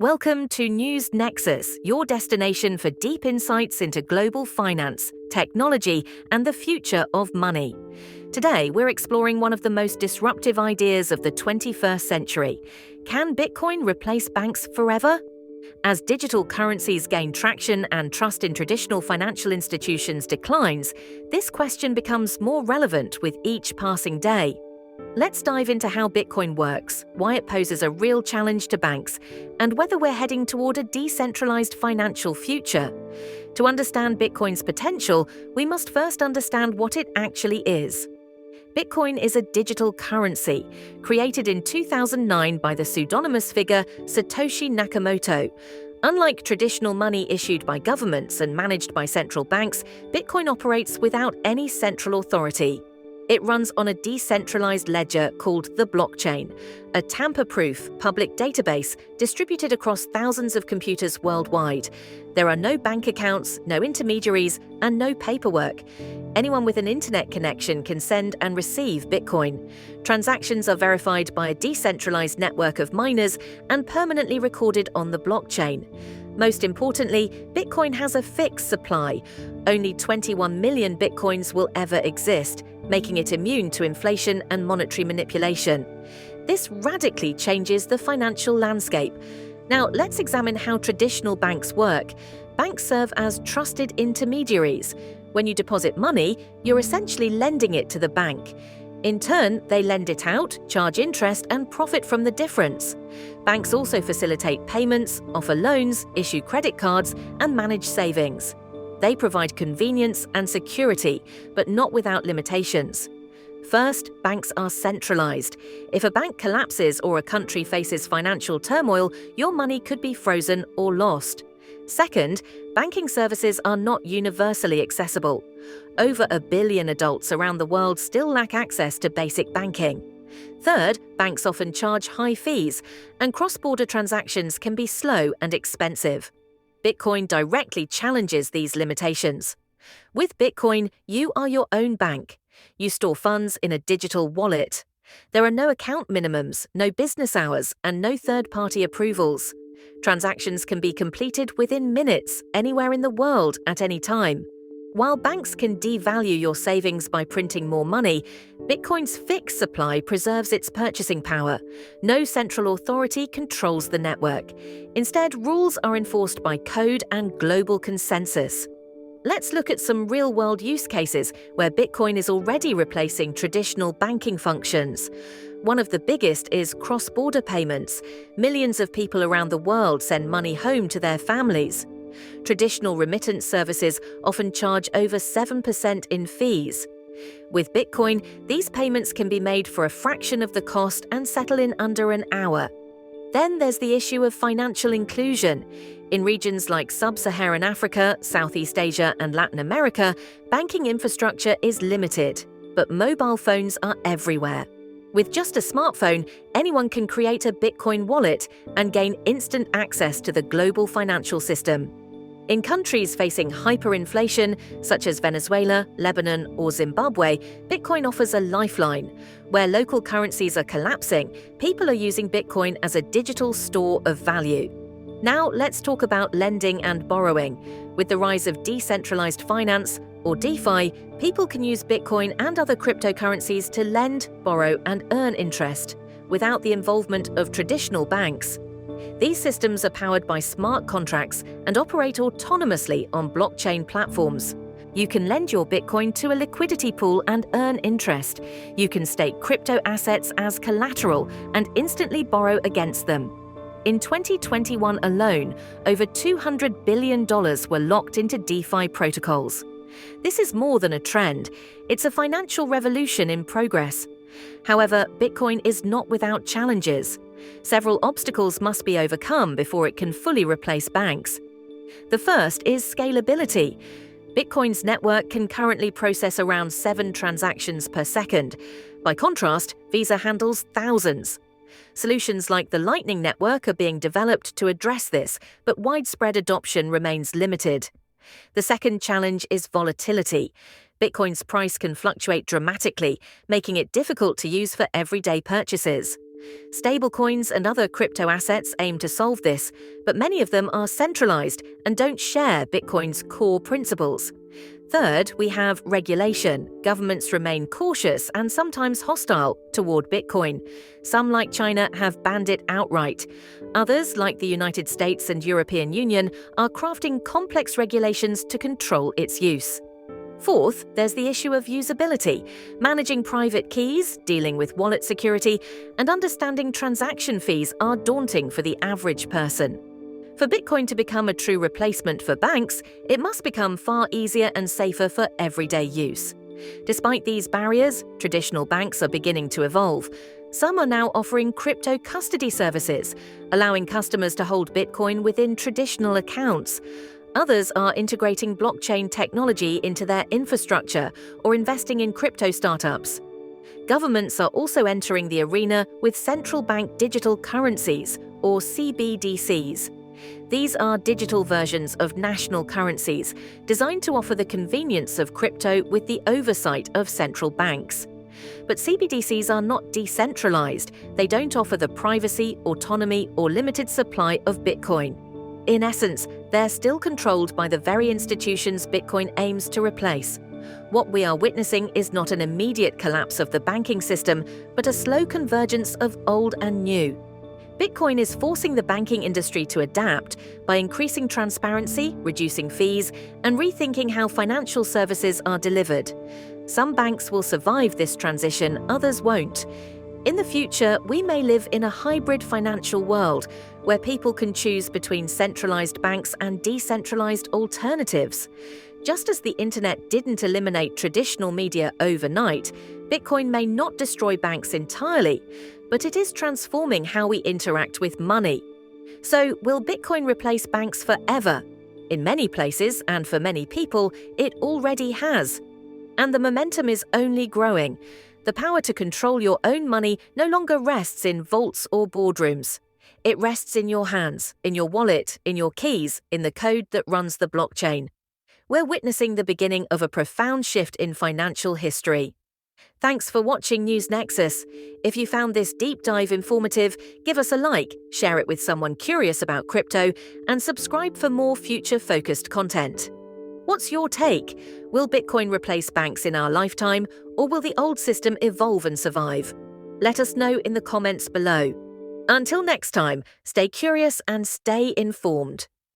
Welcome to News Nexus, your destination for deep insights into global finance, technology, and the future of money. Today, we're exploring one of the most disruptive ideas of the 21st century. Can Bitcoin replace banks forever? As digital currencies gain traction and trust in traditional financial institutions declines, this question becomes more relevant with each passing day. Let's dive into how Bitcoin works, why it poses a real challenge to banks, and whether we're heading toward a decentralized financial future. To understand Bitcoin's potential, we must first understand what it actually is. Bitcoin is a digital currency, created in 2009 by the pseudonymous figure Satoshi Nakamoto. Unlike traditional money issued by governments and managed by central banks, Bitcoin operates without any central authority. It runs on a decentralized ledger called the blockchain, a tamper-proof public database distributed across thousands of computers worldwide. There are no bank accounts, no intermediaries, and no paperwork. Anyone with an internet connection can send and receive Bitcoin. Transactions are verified by a decentralized network of miners and permanently recorded on the blockchain. Most importantly, Bitcoin has a fixed supply. Only 21 million Bitcoins will ever exist, making it immune to inflation and monetary manipulation. This radically changes the financial landscape. Now, let's examine how traditional banks work. Banks serve as trusted intermediaries. When you deposit money, you're essentially lending it to the bank. In turn, they lend it out, charge interest, and profit from the difference. Banks also facilitate payments, offer loans, issue credit cards, and manage savings. They provide convenience and security, but not without limitations. First, banks are centralized. If a bank collapses or a country faces financial turmoil, your money could be frozen or lost. Second, banking services are not universally accessible. Over 1 billion adults around the world still lack access to basic banking. Third, banks often charge high fees, and cross-border transactions can be slow and expensive. Bitcoin directly challenges these limitations. With Bitcoin, you are your own bank. You store funds in a digital wallet. There are no account minimums, no business hours, and no third-party approvals. Transactions can be completed within minutes, anywhere in the world, at any time. While banks can devalue your savings by printing more money, Bitcoin's fixed supply preserves its purchasing power. No central authority controls the network. Instead, rules are enforced by code and global consensus. Let's look at some real-world use cases where Bitcoin is already replacing traditional banking functions. One of the biggest is cross-border payments. Millions of people around the world send money home to their families. Traditional remittance services often charge over 7% in fees. With Bitcoin, these payments can be made for a fraction of the cost and settle in under an hour. Then there's the issue of financial inclusion. In regions like Sub-Saharan Africa, Southeast Asia, and Latin America, banking infrastructure is limited, but mobile phones are everywhere. With just a smartphone, anyone can create a Bitcoin wallet and gain instant access to the global financial system. In countries facing hyperinflation, such as Venezuela, Lebanon, or Zimbabwe, Bitcoin offers a lifeline. Where local currencies are collapsing, people are using Bitcoin as a digital store of value. Now let's talk about lending and borrowing. With the rise of decentralized finance, or DeFi, people can use Bitcoin and other cryptocurrencies to lend, borrow, and earn interest, without the involvement of traditional banks. These systems are powered by smart contracts and operate autonomously on blockchain platforms. You can lend your Bitcoin to a liquidity pool and earn interest. You can stake crypto assets as collateral and instantly borrow against them. In 2021 alone, over $200 billion were locked into DeFi protocols. This is more than a trend. It's a financial revolution in progress. However, Bitcoin is not without challenges. Several obstacles must be overcome before it can fully replace banks. The first is scalability. Bitcoin's network can currently process around 7 transactions per second. By contrast, Visa handles thousands. Solutions like the Lightning Network are being developed to address this, but widespread adoption remains limited. The second challenge is volatility. Bitcoin's price can fluctuate dramatically, making it difficult to use for everyday purchases. Stablecoins and other crypto assets aim to solve this, but many of them are centralized and don't share Bitcoin's core principles. Third, we have regulation. Governments remain cautious and sometimes hostile toward Bitcoin. Some, like China, have banned it outright. Others, like the United States and European Union, are crafting complex regulations to control its use. Fourth, there's the issue of usability. Managing private keys, dealing with wallet security, and understanding transaction fees are daunting for the average person. For Bitcoin to become a true replacement for banks, it must become far easier and safer for everyday use. Despite these barriers, traditional banks are beginning to evolve. Some are now offering crypto custody services, allowing customers to hold Bitcoin within traditional accounts. Others are integrating blockchain technology into their infrastructure or investing in crypto startups. Governments are also entering the arena with central bank digital currencies, or CBDCs. These are digital versions of national currencies designed to offer the convenience of crypto with the oversight of central banks. But CBDCs are not decentralized. They don't offer the privacy, autonomy, or limited supply of Bitcoin. In essence, they're still controlled by the very institutions Bitcoin aims to replace. What we are witnessing is not an immediate collapse of the banking system, but a slow convergence of old and new. Bitcoin is forcing the banking industry to adapt by increasing transparency, reducing fees, and rethinking how financial services are delivered. Some banks will survive this transition, others won't. In the future, we may live in a hybrid financial world where people can choose between centralized banks and decentralized alternatives. Just as the internet didn't eliminate traditional media overnight, Bitcoin may not destroy banks entirely, but it is transforming how we interact with money. So, will Bitcoin replace banks forever? In many places, and for many people, it already has. And the momentum is only growing. The power to control your own money no longer rests in vaults or boardrooms. It rests in your hands, in your wallet, in your keys, in the code that runs the blockchain. We're witnessing the beginning of a profound shift in financial history. Thanks for watching News Nexus. If you found this deep dive informative, give us a like, share it with someone curious about crypto, and subscribe for more future-focused content. What's your take? Will Bitcoin replace banks in our lifetime, or will the old system evolve and survive? Let us know in the comments below. Until next time, stay curious and stay informed.